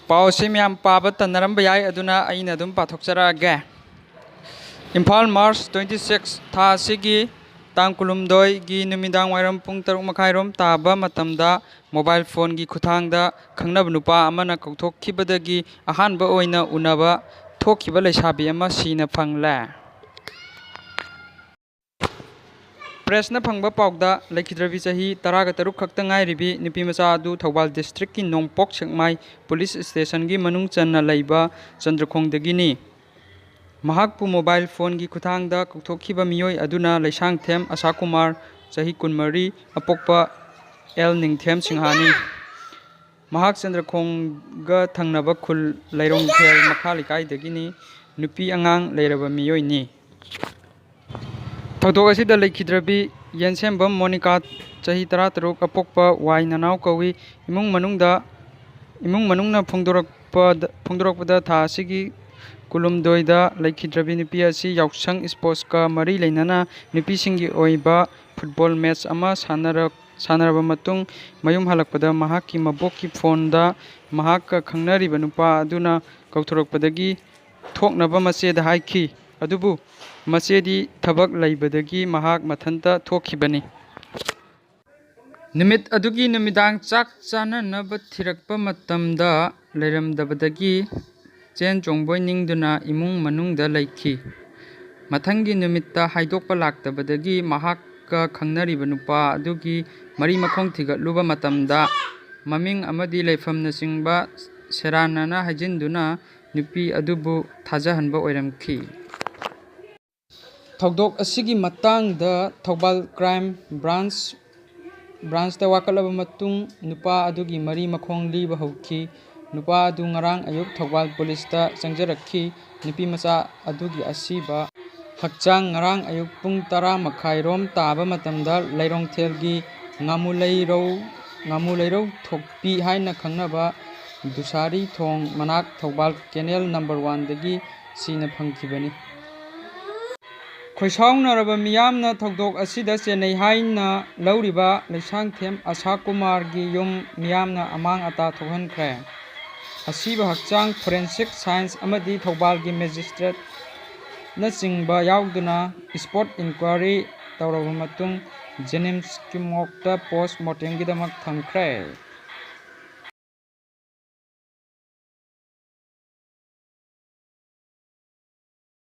ꯄꯥꯎꯁꯤ ꯃꯌꯥꯝ ꯄꯥꯕ ꯇꯟꯅꯔꯝꯕ ꯌꯥꯏ ꯑꯗꯨꯅ ꯑꯩꯅ ꯑꯗꯨꯝ ꯄꯥꯊꯣꯛꯆꯔꯛꯑꯒꯦ꯫ ꯏꯝꯐꯥꯜ ꯃꯥꯔꯆ 26 ꯊꯥ ꯑꯁꯤꯒꯤ ꯇꯥꯡ 12ꯒꯤ ꯅꯨꯃꯤꯗꯥꯡ ꯋꯥꯏꯔꯝ ꯄꯨꯡ 6:30 ꯇꯥꯕ ꯃꯇꯝꯗ ꯃꯣꯕꯥꯏꯜ ꯐꯣꯟꯒꯤ ꯈꯨꯠꯊꯥꯡꯗ ꯈꯪꯅꯕ ꯅꯨꯄꯥ ꯑꯃꯅ ꯀꯧꯊꯣꯛꯈꯤꯕꯗꯒꯤ ꯑꯍꯥꯟꯕ ꯑꯣꯏꯅ ꯎꯅꯕ ꯊꯣꯛꯈꯤꯕ ꯂꯩꯁꯥꯕꯤ ꯑꯃ ꯁꯤꯅ ꯐꯪꯂꯦ꯫ ꯄ꯭ꯔꯦꯁꯅ ꯐꯪꯕ ꯄꯥꯎꯗ ꯂꯩꯈꯤꯗ꯭ꯔꯕꯤ ꯆꯍꯤ 13 ꯈꯛꯇ ꯉꯥꯏꯔꯤꯕꯤ ꯅꯨꯄꯤꯃꯆꯥ ꯑꯗꯨ ꯊꯧꯕꯥꯜ ꯗꯤꯁꯇ꯭ꯔꯤꯛꯀꯤ ꯅꯣꯡꯄꯣꯛ ꯁꯦꯛꯃꯥꯏ ꯄꯨꯂꯤꯁ ꯁ꯭ꯇꯦꯁꯟꯒꯤ ꯃꯅꯨꯡ ꯆꯟꯅ ꯂꯩꯕ ꯆꯟꯗ꯭ꯔꯈꯣꯡꯗꯒꯤꯅꯤ꯫ ꯃꯍꯥꯛꯄꯨ ꯃꯣꯕꯥꯏꯜ ꯐꯣꯟꯒꯤ ꯈꯨꯠꯊꯥꯡꯗ ꯀꯧꯊꯣꯛꯈꯤꯕ ꯃꯤꯑꯣꯏ ꯑꯗꯨꯅ ꯂꯩꯁꯥꯡꯊꯦꯝ ꯑꯁꯥꯀꯨꯃꯥꯔ ꯆꯍꯤ 23 ꯑꯄꯣꯛꯄ ꯑꯦꯜ ꯅꯤꯡꯊꯦꯝ ꯁꯤꯡꯍꯥꯅꯤ꯫ ꯃꯍꯥꯛ ꯆꯟꯗ꯭ꯔꯈꯣꯡꯒ ꯊꯪꯅꯕ ꯈꯨꯜ ꯂꯩꯔꯣꯡꯊꯦꯜ ꯃꯈꯥ ꯂꯩꯀꯥꯏꯗꯒꯤꯅꯤ꯫ ꯅꯨꯄꯤ ꯑꯉꯥꯡ ꯂꯩꯔꯕ ꯃꯤꯑꯣꯏꯅꯤ꯫ ꯊꯧꯗꯣꯛ ꯑꯁꯤꯗ ꯂꯩꯈꯤꯗ꯭ꯔꯕꯤ ꯌꯦꯟꯁꯦꯝꯕꯝ ꯃꯣꯅꯤꯀꯥ ꯆꯍꯤ 13 ꯑꯄꯣꯛꯄ ꯋꯥꯏ ꯅꯅꯥꯎ ꯀꯧꯏ꯫ ꯏꯃꯨꯡ ꯃꯅꯨꯡꯅ ꯐꯣꯡꯗꯣꯔꯛꯄꯗ ꯊꯥ ꯑꯁꯤꯒꯤ 12ꯗ ꯂꯩꯈꯤꯗ꯭ꯔꯕꯤ ꯅꯨꯄꯤ ꯑꯁꯤ ꯌꯥꯎꯁꯪ ꯁ꯭ꯄꯣꯔꯠꯁꯀ ꯃꯔꯤ ꯂꯩꯅꯅ ꯅꯨꯄꯤꯁꯤꯡꯒꯤ ꯑꯣꯏꯕ ꯐꯨꯠꯕꯣꯜ ꯃꯦꯆ ꯑꯃ ꯁꯥꯟꯅꯔꯕ ꯃꯇꯨꯡ ꯃꯌꯨꯝ ꯍꯜꯂꯛꯄꯗ ꯃꯍꯥꯛꯀꯤ ꯃꯕꯣꯛꯀꯤ ꯐꯣꯟꯗ ꯃꯍꯥꯛꯀ ꯈꯪꯅꯔꯤꯕ ꯅꯨꯄꯥ ꯑꯗꯨꯅ ꯀꯧꯊꯣꯔꯛꯄꯗꯒꯤ ꯊꯣꯛꯅꯕ ꯃꯆꯦꯗ ꯍꯥꯏꯈꯤ꯫ ꯑꯗꯨꯕꯨ ꯃꯆꯦꯗꯤ ꯊꯕꯛ ꯂꯩꯕꯗꯒꯤ ꯃꯍꯥꯛ ꯃꯊꯟꯇ ꯊꯣꯛꯈꯤꯕꯅꯤ꯫ ꯅꯨꯃꯤꯠ ꯑꯗꯨꯒꯤ ꯅꯨꯃꯤꯗꯥꯡ ꯆꯥꯛ ꯆꯥꯅꯅꯕ ꯊꯤꯔꯛꯄ ꯃꯇꯝꯗ ꯂꯩꯔꯝꯗꯕꯗꯒꯤ ꯆꯦꯟ ꯆꯣꯡꯕꯣꯏ ꯅꯤꯡꯗꯨꯅ ꯏꯃꯨꯡ ꯃꯅꯨꯡꯗ ꯂꯩꯈꯤ꯫ ꯃꯊꯪꯒꯤ ꯅꯨꯃꯤꯠꯇ ꯍꯥꯏꯗꯣꯛꯄ ꯂꯥꯛꯇꯕꯗꯒꯤ ꯃꯍꯥꯛꯀ ꯈꯪꯅꯔꯤꯕ ꯅꯨꯄꯥ ꯑꯗꯨꯒꯤ ꯃꯔꯤ ꯃꯈꯣꯡ ꯊꯤꯒꯠꯂꯨꯕ ꯃꯇꯝꯗ ꯃꯃꯤꯡ ꯑꯃꯗꯤ ꯂꯩꯐꯝꯅꯆꯤꯡꯕ ꯁꯦꯔꯥꯟꯅꯅ ꯍꯥꯏꯖꯤꯟꯗꯨꯅ ꯅꯨꯄꯤ ꯑꯗꯨꯕꯨ ꯊꯥꯖꯍꯟꯕ ꯑꯣꯏꯔꯝꯈꯤ꯫ ꯊꯧꯗꯣꯛ ꯑꯁꯤꯒꯤ ꯃꯇꯥꯡꯗ ꯊꯧꯕꯥꯜ ꯀ꯭ꯔꯥꯏꯝ ꯕ꯭ꯔꯥꯟꯆꯇ ꯋꯥꯀꯠꯂꯕ ꯃꯇꯨꯡ ꯅꯨꯄꯥ ꯑꯗꯨꯒꯤ ꯃꯔꯤ ꯃꯈꯣꯡ ꯂꯤꯕ ꯍꯧꯈꯤ꯫ ꯅꯨꯄꯥ ꯑꯗꯨ ꯉꯔꯥꯡ ꯑꯌꯨꯛ ꯊꯧꯕꯥꯜ ꯄꯨꯂꯤꯁꯇ ꯆꯪꯖꯔꯛꯈꯤ꯫ ꯅꯨꯄꯤꯃꯆꯥ ꯑꯗꯨꯒꯤ ꯑꯁꯤꯕ ꯍꯛꯆꯥꯡ ꯉꯔꯥꯡ ꯑꯌꯨꯛ ꯄꯨꯡ 10:30 ꯇꯥꯕ ꯃꯇꯝꯗ ꯂꯩꯔꯣꯡꯊꯦꯜꯒꯤ ꯉꯥꯃꯨꯂꯩꯔꯧ ꯊꯣꯛꯄꯤ ꯍꯥꯏꯅ ꯈꯪꯅꯕ ꯗꯨꯁꯥꯔꯤ ꯊꯣꯡ ꯃꯅꯥꯛ ꯊꯧꯕꯥꯜ ꯀꯦꯅꯦꯜ ꯅꯝꯕꯔ 1ꯗꯒꯤ ꯁꯤꯅ ꯐꯪꯈꯤꯕꯅꯤ꯫ ꯈꯣꯏꯁꯥꯎꯅꯔꯕ ꯃꯤꯌꯥꯝꯅ ꯊꯧꯗꯣꯛ ꯑꯁꯤꯗ ꯆꯦꯟꯅꯩ ꯍꯥꯏꯅ ꯂꯧꯔꯤꯕ ꯂꯩꯁꯥꯡꯊꯦꯝ ꯑꯁꯥꯀꯨꯃꯥꯔꯒꯤ ꯌꯨꯝ ꯃꯤꯌꯥꯝꯅ ꯑꯃꯥꯡ ꯑꯇꯥ ꯊꯣꯛꯍꯟꯈ꯭ꯔꯦ꯫ ꯑꯁꯤꯕ ꯍꯛꯆꯥꯡ ꯐꯣꯔꯦꯟꯁꯤꯛ ꯁꯥꯏꯟꯁ ꯑꯃꯗꯤ ꯊꯧꯕꯥꯜꯒꯤ ꯃꯦꯖꯤꯁꯇ꯭ꯔꯦꯠꯅꯆꯤꯡꯕ ꯌꯥꯎꯗꯨꯅ ꯁ꯭ꯄꯣꯠ ꯏꯟꯀ꯭ꯋꯥꯔꯤ ꯇꯧꯔꯕ ꯃꯇꯨꯡ ꯖꯦꯅꯤꯝꯁꯀꯤ ꯃꯣꯔꯒꯇ ꯄꯣꯁ ꯃꯣꯔꯇꯦꯝꯒꯤꯗꯃꯛ ꯊꯝꯈ꯭ꯔꯦ꯫